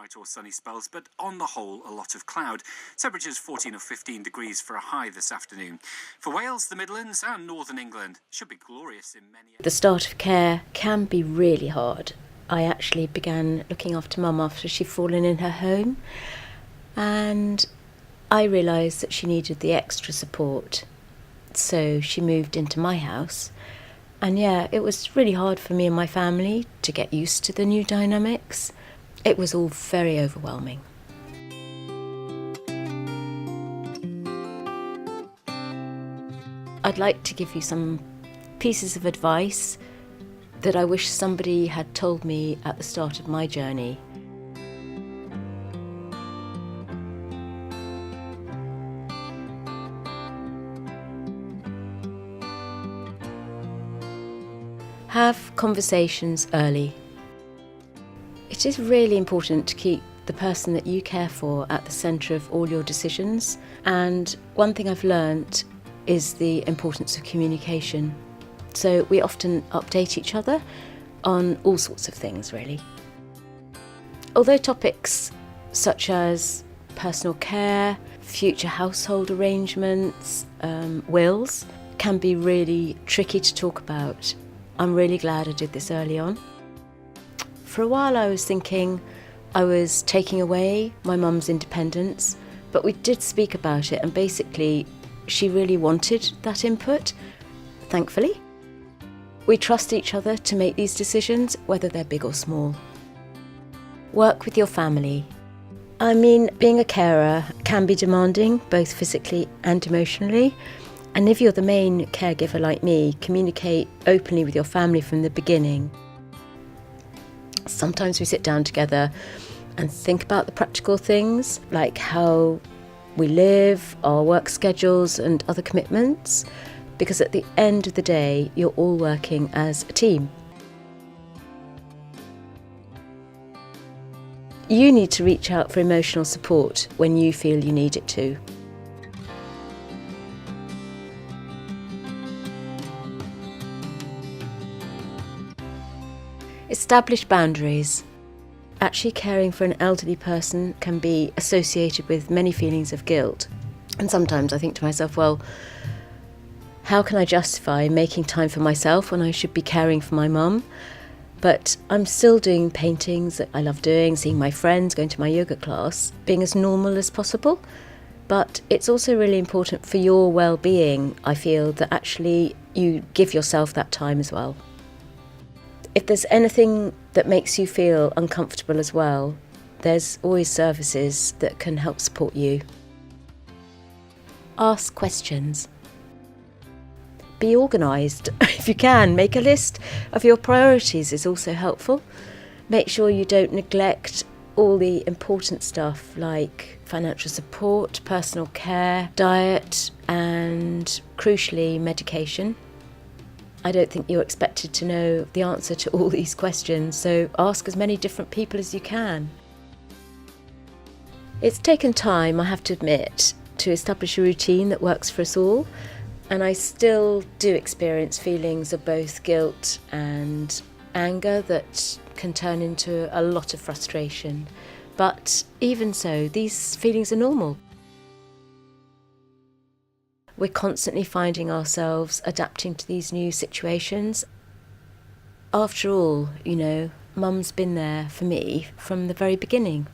bright or sunny spells, but on the whole, a lot of cloud. Temperatures 14 or 15 degrees for a high this afternoon. For Wales, the Midlands and Northern England, should be glorious in many... The start of care can be really hard. I actually began looking after Mum after she'd fallen in her home, and I realised that she needed the extra support. So she moved into my house. And yeah, it was really hard for me and my family to get used to the new dynamics. It was all very overwhelming. I'd like to give you some pieces of advice that I wish somebody had told me at the start of my journey. Have conversations early. It is really important to keep the person that you care for at the centre of all your decisions. And one thing I've learnt is the importance of communication. So we often update each other on all sorts of things, really. Although topics such as personal care, future household arrangements, wills, can be really tricky to talk about, I'm really glad I did this early on. For a while I was thinking I was taking away my mum's independence, but we did speak about it, and basically she really wanted that input, thankfully. We trust each other to make these decisions, whether they're big or small. Work with your family. I mean, being a carer can be demanding, both physically and emotionally. And if you're the main caregiver like me, communicate openly with your family from the beginning. Sometimes we sit down together and think about the practical things, like how we live, our work schedules and other commitments, because at the end of the day, you're all working as a team. You need to reach out for emotional support when you feel you need it too. Establish boundaries. Actually caring for an elderly person can be associated with many feelings of guilt. And sometimes I think to myself, well, how can I justify making time for myself when I should be caring for my mum? But I'm still doing paintings that I love doing, seeing my friends, going to my yoga class, being as normal as possible. But it's also really important for your well-being, I feel, that actually you give yourself that time as well. If there's anything that makes you feel uncomfortable as well, there's always services that can help support you. Ask questions. Be organised. If you can, make a list of your priorities is also helpful. Make sure you don't neglect all the important stuff like financial support, personal care, diet, and crucially, medication. I don't think you're expected to know the answer to all these questions, so ask as many different people as you can. It's taken time, I have to admit, to establish a routine that works for us all, and I still do experience feelings of both guilt and anger that can turn into a lot of frustration. But even so, these feelings are normal. We're constantly finding ourselves adapting to these new situations. After all, Mum's been there for me from the very beginning.